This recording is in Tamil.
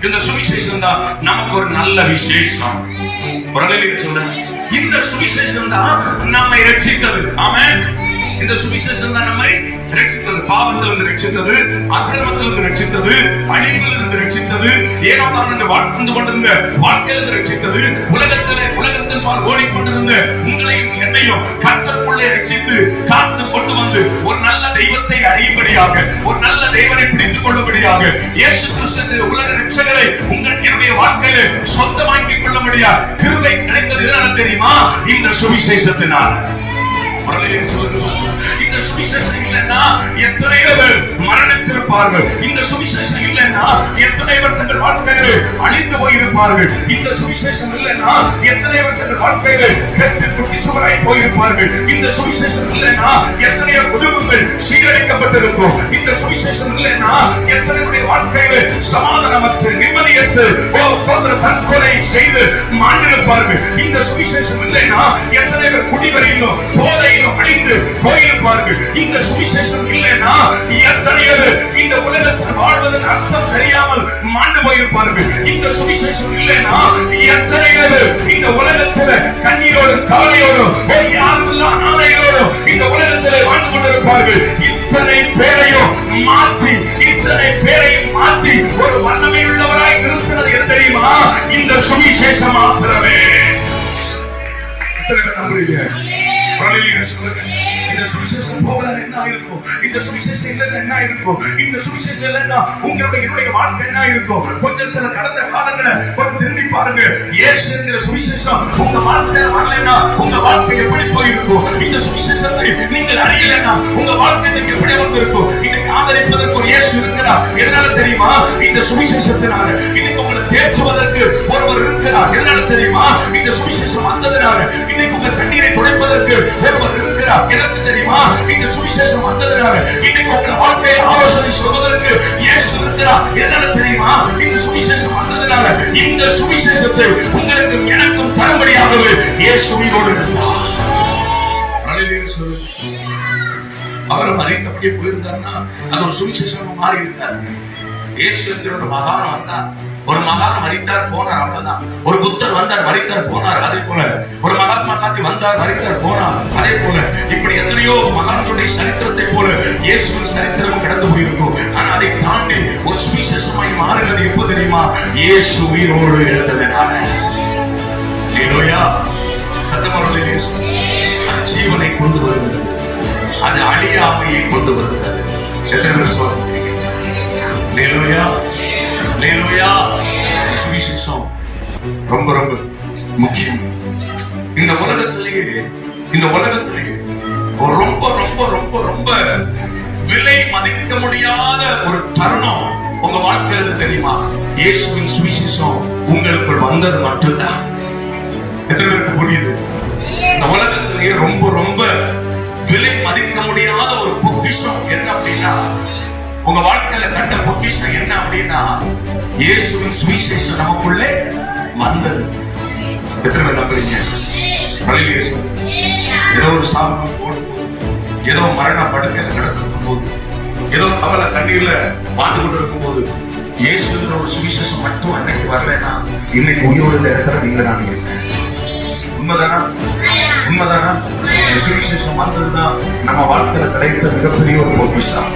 இந்த சுவிசேஷம் தான் நமக்கு ஒரு நல்ல விசேஷம். சொல்ல இந்த சுவிசேஷம் தான் நம்மை ரட்சித்தது. ஆமென். இந்த சுவிசேஷம் தான் நம்மை ரட்சித்தது. பாவத்திலிருந்து ரட்சித்தது, அக்கிரமத்திலிருந்து ரட்சித்தது, அழிவிலிருந்து ரட்சித்தது, ஏனோ தான் என்று வாழ்ந்து கொண்டிருந்த வாழ்க்கையிலிருந்து ரட்சித்தது, உலகத்தின் பால் ஓடிக்கொண்டிருந்த உங்களையும் என்னையும் கர்த்தருக்குள்ளே ரட்சித்து காத்து கொண்டு வந்து ஒரு நல்ல தெய்வத்தை அறியும்படியாக, ஒரு நல்ல தேவனை பிடித்துக் கொள்ளும்படியாக, இயேசு கிறிஸ்து உலக ரட்சகரை என்னுடைய வாழ்க்கையில சொந்தமாக்கிக் கொள்ளும்படியாக கிருபை கிடைத்தது எதனால தெரியுமா? இந்த சுவிசேஷத்தினால். இந்த சுவிசேஷம் இல்லைன்னா எத்தனை பேர் மரணித்திருப்பார்கள். இந்த சுவிசேஷம் இல்லைன்னா எத்தனை பேர் தங்கள் வாழ்க்கையில அழிந்து போயிருப்பார்கள். இந்த சுவிசேஷம் இல்லைன்னா எத்தனை பேர் தங்கள் வாழ்க்கையில கெட்டு குட்டிச்சுவராய் போயிருப்பார்கள். இந்த சுவிசேஷம் இல்லைன்னா எத்தனையோ குடும்பங்கள் சீரழிக்கப்பட்டிருக்கும். இந்த சுவிசேஷம் இல்லைன்னா எத்தனை வாழ்க்கையில சமாதானமற்று நிம்மதியற்று தற்கொலை செய்து மாண்டிருப்பார்கள். இந்த சுவிசேஷம் இல்லைன்னா எத்தனை பேர் குடிவரையிலும் போதையிலும் அழிந்து போயிருப்பார்கள். இந்த சுவிசேஷம் இல்லைன்னா எத்தனையோ இந்த உலகத்தில் வாழ்வதன் அர்த்தம் தெரியாமல் மாண்டு போயிருப்பார்கள். இந்த சுவிசேஷம் இல்லைன்னா எத்தனையோ இந்த உலகத்தில் கண்ணீரோடு கவலையோடு யாருமில்லா நாளையோடு இந்த உலகத்தில் வாழ்ந்து கொண்டிருப்பார்கள். இத்தனை பேரையும் மாற்றி ஒரு வல்லமை உள்ளவராய் நிறுத்தினது எது தெரியுமா? இந்த சுவிசேஷம் மாத்திரமே. இந்த சுவிசேஷம் போகல என்ன இருக்கும்? இந்த சுவிசேஷம் இல்லைன்னா என்ன இருக்கும்? இந்த சுவிசேஷம் இல்லைன்னா உங்களுடைய வாழ்க்கை என்ன இருக்கும்? கொஞ்சம் சில கடந்த காலங்களை கொஞ்சம் திரும்பி பாருங்க. இயேசுங்கிற சுவிசேஷம் உங்க வாழ்க்கையில வரலைன்னா உங்க வாழ்க்கை எப்படி போயிருக்கும்? இந்த சுவிசேஷத்தை நீங்கள் அறியலைன்னா உங்க வாழ்க்கை எப்படி வந்திருக்கும்? இன்னைக்கு ஆதரிப்பதற்கு ஒரு இயேசு இருக்கிறார். எதனால தெரியுமா? இந்த சுவிசேஷத்தினால. இன்னைக்கு உங்களை தேற்றுவதற்கு ஒருவர் இருக்கிறார். எதனால தெரியுமா? இந்த சுவிசேஷம் வந்ததுனால. இன்னைக்கு உங்க கண்ணீரை துடைப்பதற்கு ஒருவர் இருக்கிறார். எதற்கு தெரியுமா? இந்த சுவிசேஷம் வந்ததுனால. இன்னைக்கு உங்க வாழ்க்கையில் ஆலோசனை சொல்வதற்கு இயேசு இருக்கிறார். எதனால தெரியுமா? இந்த சுவிசேஷம் வந்ததுனால. இந்த சுவிசேஷத்தை உங்களுக்கும் எனக்கும் தரும்படியாகவே இயேசு உயிரோடு இருந்தார். அவர் மறைத்தபடியே போயிருந்தாருன்னா அது ஒரு சுவிசேஷம் மாறி இருக்காரு. இயேசு என்கிற ஒரு மகான் வந்தார். ஒரு மகான் மரித்தார் போனார், அவ்வளவுதான். ஒரு புத்தர் வந்தார், மரித்தார் போனார், அதே போல ஒரு மகாத்மா காந்தி வந்தார், மரித்தார் போனார், அதே போல இப்படி எத்தனையோ மகான்களுடைய சரித்திரத்தை போல இயேசுவின் சரித்திரம் கடந்து போயிருக்கும். ஆனா அதை தாண்டி ஒரு சுவிசேஷமாய் மாறுகிறது எப்போ தெரியுமா? இயேசு உயிரோடு எழுந்ததுனால. சத்தமானது இயேசு அது ஜீவனை கொண்டு வருகிறது, அது அழியாமையை கொண்டு வருகிறது. எத்தனை பேர் விசுவாசிக்கிறீங்க? சுவிசேஷம் ரொம்ப ரொம்ப முக்கியம். இந்த உலகத்திலேயே ரொம்ப ரொம்ப ரொம்ப ரொம்ப விலை மதிக்க முடியாத ஒரு தருணம் உங்க வாழ்க்கையில தெரியுமா? இயேசுவின் சுவிசேஷம் உங்களுக்குள் வந்தது மட்டும்தான். எத்தனை பேருக்கு புரியுது? இந்த உலகத்திலேயே ரொம்ப ரொம்ப விலை மதிக்க முடியாத ஒரு பொக்கிஷம் என்ன அப்படின்னா, உங்க வாழ்க்கையில கண்ட பொக்கிஷம் என்ன அப்படின்னா, இயேசுவின் சுவிசேஷம் நமக்குள்ளே வந்தது. எத்தனை பேர் நம்புறீங்க? ஏதோ ஒரு சாபம் போடும்போது, ஏதோ மரண படுக்கையில கிடக்கும் போது, ஏதோ கவலை கண்ணீர்ல வாழ்ந்து கொண்டிருக்கும் போது, இயேசுங்கிற ஒரு சுவிசேஷம் மட்டும் அன்னைக்கு வரலன்னா இன்னைக்கு உயிரோடு இருக்கிற நீங்க தான். உண்மைதானா? சுவிசேஷம் வந்ததுதான் நம்ம வாழ்க்கையில கிடைத்த மிகப்பெரிய ஒரு பொக்கிஷம்.